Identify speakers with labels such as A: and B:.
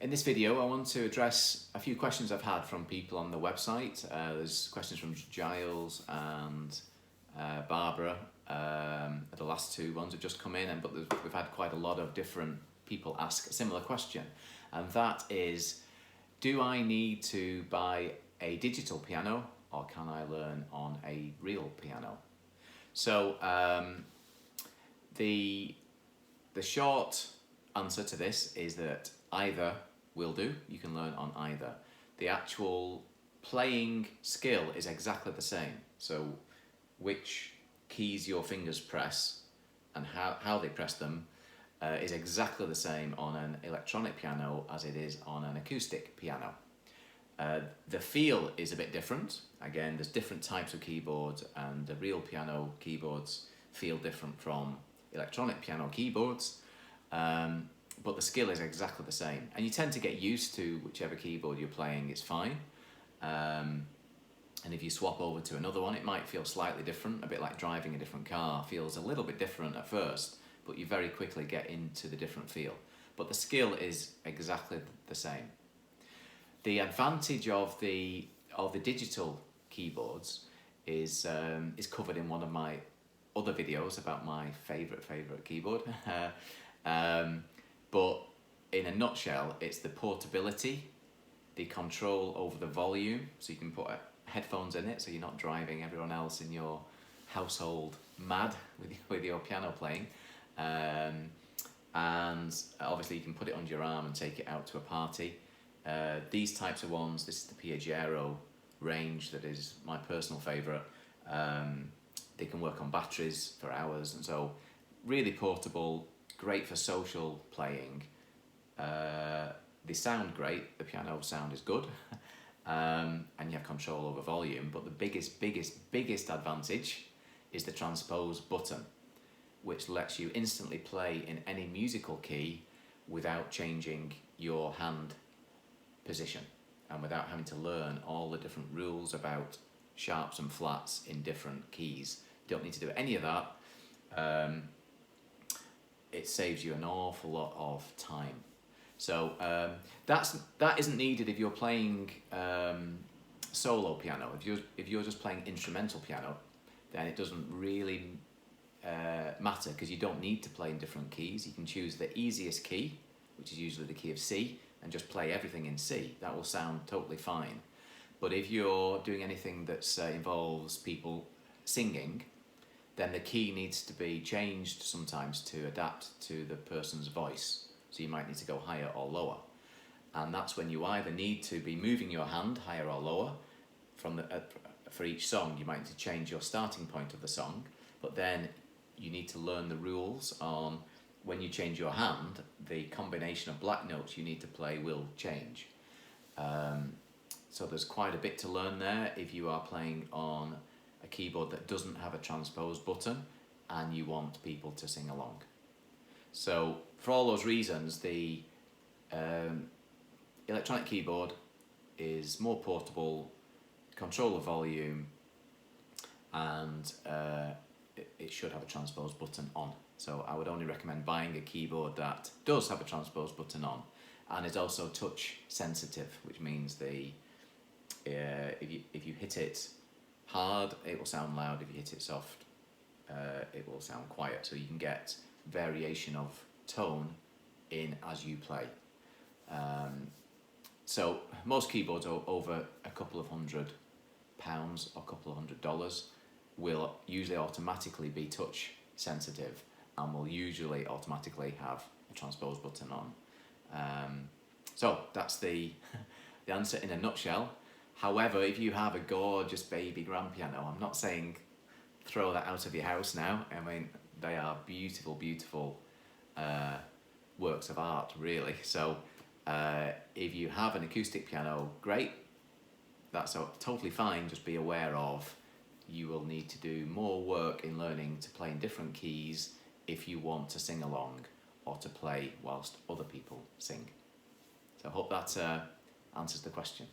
A: In this video, I want to address a few questions I've had from people on the website. There's questions from Giles and Barbara. The last two ones have just come in, but we've had quite a lot of different people ask a similar question. And that is, do I need to buy a digital piano or can I learn on a real piano? So the short answer to this is that either will do. You can learn on either. The actual playing skill is exactly the same. So which keys your fingers press and how they press them is exactly the same on an electronic piano as it is on an acoustic piano. The feel is a bit different. Again, there's different types of keyboards, and the real piano keyboards feel different from electronic piano keyboards. But the skill is exactly the same, and you tend to get used to whichever keyboard you're playing. It's fine, and if you swap over to another one, it might feel slightly different, a bit like driving a different car. Feels a little bit different at first, but you very quickly get into the different feel. But the skill is exactly the same. The advantage of the digital keyboards is covered in one of my other videos about my favorite keyboard. But in a nutshell, it's the portability, the control over the volume, so you can put headphones in it so you're not driving everyone else in your household mad with your piano playing. And obviously you can put it under your arm and take it out to a party. These types of ones, this is the Piaggio range that is my personal favourite. They can work on batteries for hours, and so really portable, great for social playing. They sound great, the piano sound is good, and you have control over volume, but the biggest advantage is the transpose button, which lets you instantly play in any musical key without changing your hand position and without having to learn all the different rules about sharps and flats in different keys. You don't need to do any of that. It saves you an awful lot of time. So that isn't needed if you're playing solo piano. If you're just playing instrumental piano, then it doesn't really matter, because you don't need to play in different keys. You can choose the easiest key, which is usually the key of C, and just play everything in C. That will sound totally fine. But if you're doing anything that involves people singing, then the key needs to be changed sometimes to adapt to the person's voice. So you might need to go higher or lower. And that's when you either need to be moving your hand higher or lower. For each song, you might need to change your starting point of the song, but then you need to learn the rules on when you change your hand, the combination of black notes you need to play will change. So there's quite a bit to learn there if you are playing on a keyboard that doesn't have a transpose button and you want people to sing along. So for all those reasons, the electronic keyboard is more portable, control the volume, and it should have a transpose button on. So I would only recommend buying a keyboard that does have a transpose button on and is also touch sensitive, which means if you hit it hard, it will sound loud. If you hit it soft, it will sound quiet. So you can get variation of tone in as you play. So most keyboards over a couple of £100 or a couple of $100 will usually automatically be touch sensitive and will usually automatically have a transpose button on. So that's the answer in a nutshell. However, if you have a gorgeous baby grand piano, I'm not saying throw that out of your house now. I mean, they are beautiful, beautiful works of art, really. So if you have an acoustic piano, great. That's totally fine. Just be aware of you will need to do more work in learning to play in different keys if you want to sing along or to play whilst other people sing. So I hope that answers the question.